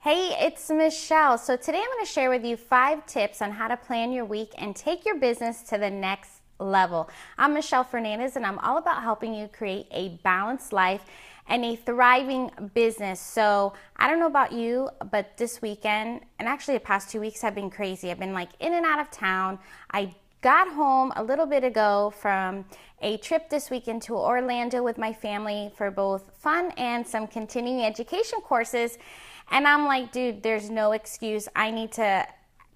Hey, it's Michelle. So today I'm going to share with you 5 tips on how to plan your week and take your business to the next level. I'm Michelle Fernandez and I'm all about helping you create a balanced life and a thriving business. So I don't know about you, but this weekend and actually the past 2 weeks have been crazy. I've been like in and out of town. I got home a little bit ago from a trip this weekend to Orlando with my family for both fun and some continuing education courses. And I'm like, dude, there's no excuse. I need to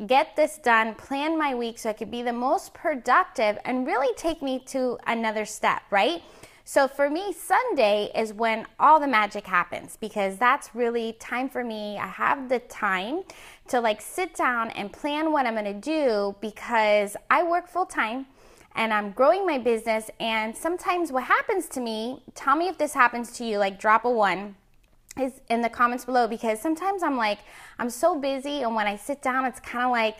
get this done, plan my week so I could be the most productive and really take me to another step, right? So for me, Sunday is when all the magic happens because that's really time for me. I have the time to like sit down and plan what I'm gonna do because I work full time and I'm growing my business. And sometimes what happens to me, tell me if this happens to you, like drop a 1 is in the comments below, because sometimes I'm so busy and when I sit down, it's kind of like,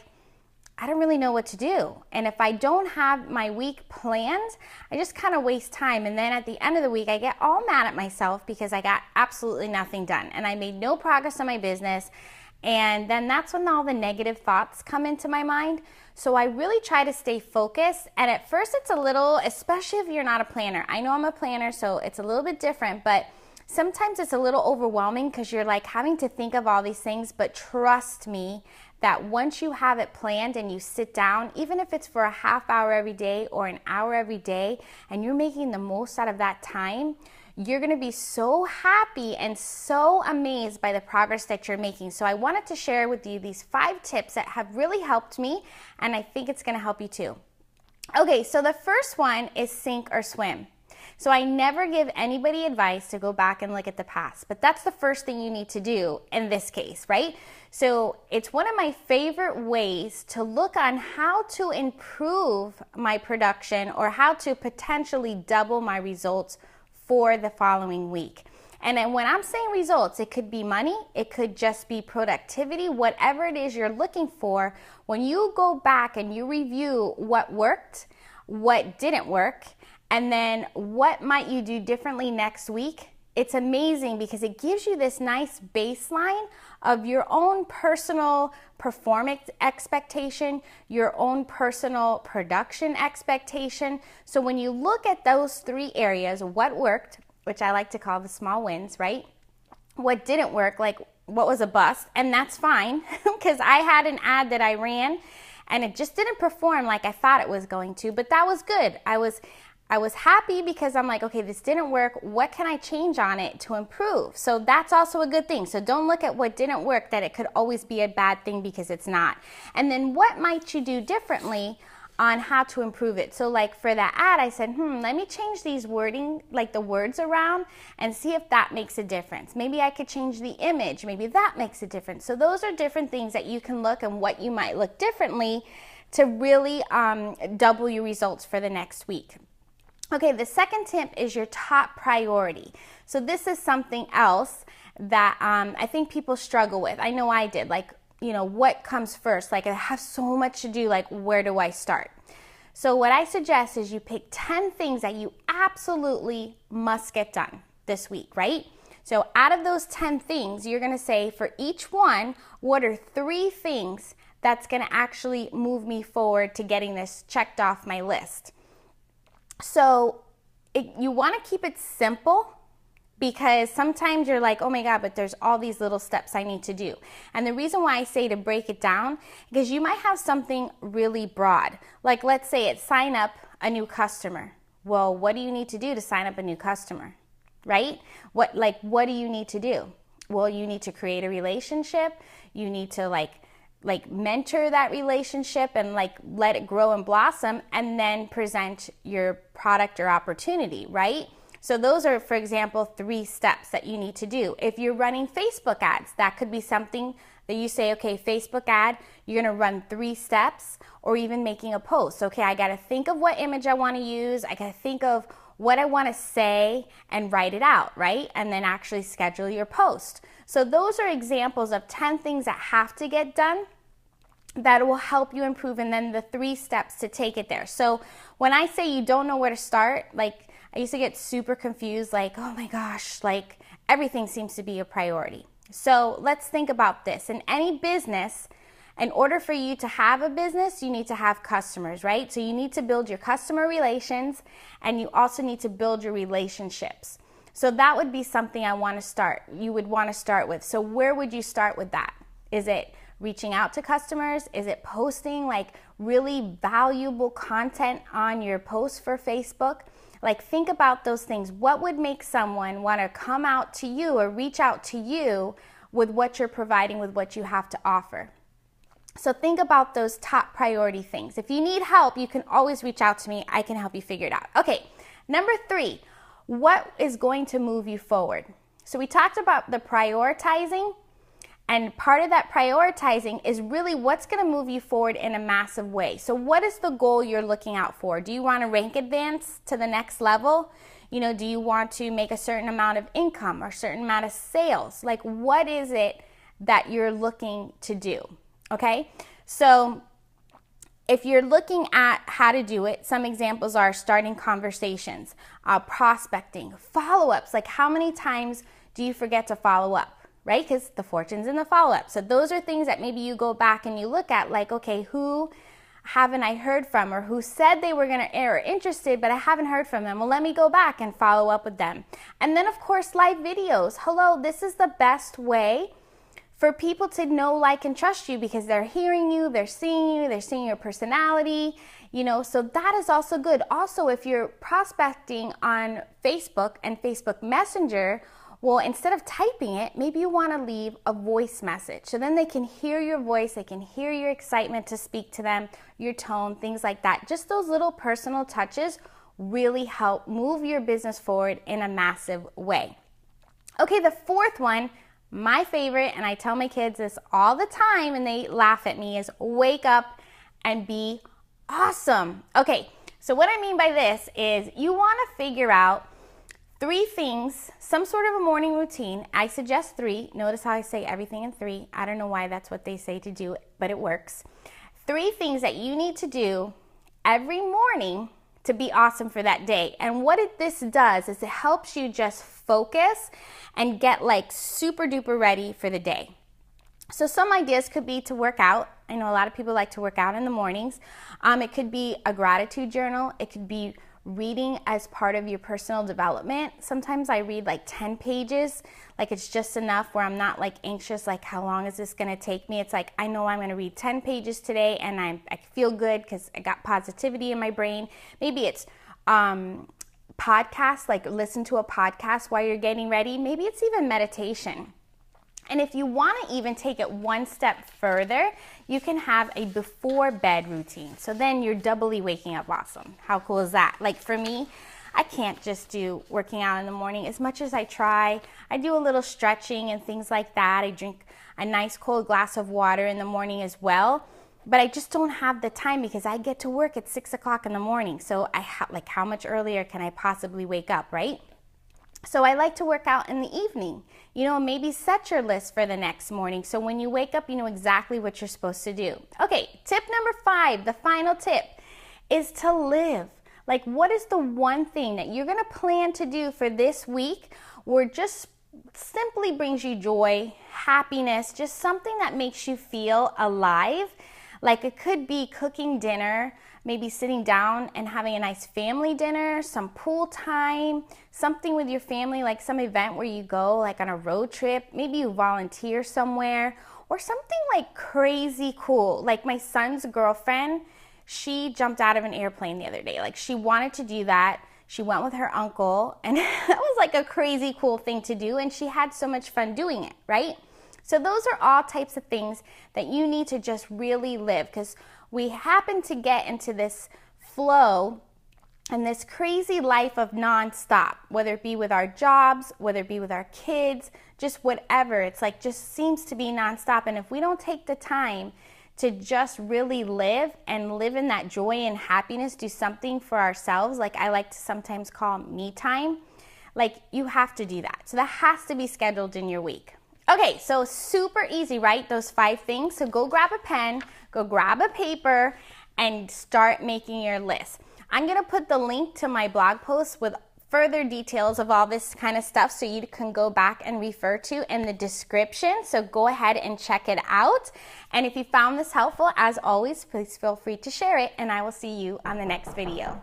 I don't really know what to do. And if I don't have my week planned, I just kind of waste time. And then at the end of the week, I get all mad at myself because I got absolutely nothing done and I made no progress on my business. And then that's when all the negative thoughts come into my mind. So I really try to stay focused. And at first it's a little, especially if you're not a planner. I know I'm a planner, so it's a little bit different, but sometimes it's a little overwhelming because you're like having to think of all these things. But trust me that once you have it planned and you sit down, even if it's for a half hour every day or an hour every day, and you're making the most out of that time, you're going to be so happy and so amazed by the progress that you're making. So I wanted to share with you these 5 tips that have really helped me, and I think it's going to help you too. Okay, so the first one is sink or swim. So I never give anybody advice to go back and look at the past, but that's the first thing you need to do in this case, right? So it's one of my favorite ways to look on how to improve my production or how to potentially double my results for the following week. And then when I'm saying results, it could be money, it could just be productivity, whatever it is you're looking for. When you go back and you review what worked, what didn't work, and then what might you do differently next week, it's amazing because it gives you this nice baseline of your own personal performance expectation, your own personal production expectation. So when you look at those 3 areas, what worked, which I like to call the small wins, right? What didn't work, like what was a bust, and that's fine because I had an ad that I ran and it just didn't perform like I thought it was going to, but that was good. I was happy because I'm like, okay, this didn't work. What can I change on it to improve? So that's also a good thing. So don't look at what didn't work, that it could always be a bad thing, because it's not. And then what might you do differently on how to improve it? So like for that ad, I said, let me change these wording, like the words around, and see if that makes a difference. Maybe I could change the image. Maybe that makes a difference. So those are different things that you can look and what you might look differently to really double your results for the next week. Okay, the second tip is your top priority. So this is something else that I think people struggle with. I know I did. Like, what comes first? Like, I have so much to do. Like, where do I start? So what I suggest is you pick 10 things that you absolutely must get done this week, right? So out of those 10 things, you're going to say for each one, what are 3 things that's going to actually move me forward to getting this checked off my list? So you want to keep it simple, because sometimes you're like, oh my God, but there's all these little steps I need to do. And the reason why I say to break it down, because you might have something really broad. Like let's say it's sign up a new customer. Well, what do you need to do to sign up a new customer, right? What do you need to do? Well, you need to create a relationship. You need to like mentor that relationship and like let it grow and blossom, and then present your product or opportunity, right? So those are, for example, 3 steps that you need to do. If you're running Facebook ads, that could be something that you say, okay, Facebook ad, you're gonna run 3 steps, or even making a post. Okay, I gotta think of what image I wanna use, I gotta think of what I wanna say and write it out, right? And then actually schedule your post. So those are examples of 10 things that have to get done that will help you improve, and then the 3 steps to take it there. So when I say you don't know where to start, I used to get super confused, like, oh my gosh, everything seems to be a priority. So let's think about this. In any business, in order for you to have a business, you need to have customers, right? So you need to build your customer relations, and you also need to build your relationships. So that would be something you would want to start with. So where would you start with that? Is it reaching out to customers? Is it posting like really valuable content on your post for Facebook? Like, think about those things. What would make someone want to come out to you or reach out to you with what you're providing, with what you have to offer? So think about those top priority things. If you need help, you can always reach out to me. I can help you figure it out. Okay, number 3, what is going to move you forward? So we talked about the prioritizing, and part of that prioritizing is really what's going to move you forward in a massive way. So what is the goal you're looking out for? Do you want to rank advance to the next level? Do you want to make a certain amount of income or a certain amount of sales? Like, what is it that you're looking to do? Okay, so if you're looking at how to do it, some examples are starting conversations, prospecting, follow-ups. Like, how many times do you forget to follow up? Right? Because the fortune's in the follow-up. So those are things that maybe you go back and you look at, like, okay, who haven't I heard from, or who said they were going to or interested, but I haven't heard from them. Well, let me go back and follow up with them. And then, of course, live videos. Hello, this is the best way for people to know, like, and trust you, because they're hearing you, they're seeing your personality, so that is also good. Also, if you're prospecting on Facebook and Facebook Messenger, well, instead of typing it, maybe you want to leave a voice message. So then they can hear your voice, they can hear your excitement to speak to them, your tone, things like that. Just those little personal touches really help move your business forward in a massive way. Okay, the 4th one, my favorite, and I tell my kids this all the time and they laugh at me, is wake up and be awesome. Okay, so what I mean by this is you want to figure out 3 things, some sort of a morning routine. I suggest 3. Notice how I say everything in 3. I don't know why that's what they say to do, but it works. 3 things that you need to do every morning to be awesome for that day. And what this does is it helps you just focus and get like super duper ready for the day. So some ideas could be to work out. I know a lot of people like to work out in the mornings. It could be a gratitude journal. It could be reading as part of your personal development. Sometimes I read like 10 pages, like it's just enough where I'm not like anxious, like how long is this gonna take me? It's like, I know I'm gonna read 10 pages today and I feel good because I got positivity in my brain. Maybe it's podcasts, like listen to a podcast while you're getting ready. Maybe it's even meditation. And if you want to even take it one step further, you can have a before bed routine. So then you're doubly waking up awesome. How cool is that? Like for me, I can't just do working out in the morning as much as I try. I do a little stretching and things like that. I drink a nice cold glass of water in the morning as well. But I just don't have the time because I get to work at 6 o'clock in the morning. So like how much earlier can I possibly wake up, right? So I like to work out in the evening. Maybe set your list for the next morning. So when you wake up, you know exactly what you're supposed to do. Okay, tip number 5, the final tip, is to live. Like, what is the one thing that you're going to plan to do for this week where just simply brings you joy, happiness, just something that makes you feel alive? Like it could be cooking dinner, maybe sitting down and having a nice family dinner, some pool time, something with your family, like some event where you go like on a road trip. Maybe you volunteer somewhere, or something like crazy cool. Like my son's girlfriend, she jumped out of an airplane the other day. Like she wanted to do that. She went with her uncle and that was like a crazy cool thing to do. And she had so much fun doing it, right? So those are all types of things that you need to just really live, because we happen to get into this flow and this crazy life of nonstop, whether it be with our jobs, whether it be with our kids, just whatever. It's like just seems to be nonstop. And if we don't take the time to just really live and live in that joy and happiness, do something for ourselves, like I like to sometimes call me time, like you have to do that. So that has to be scheduled in your week. Okay, so super easy, right? Those 5 things. So go grab a pen, go grab a paper, and start making your list. I'm going to put the link to my blog post with further details of all this kind of stuff so you can go back and refer to in the description. So go ahead and check it out. And if you found this helpful, as always, please feel free to share it, and I will see you on the next video.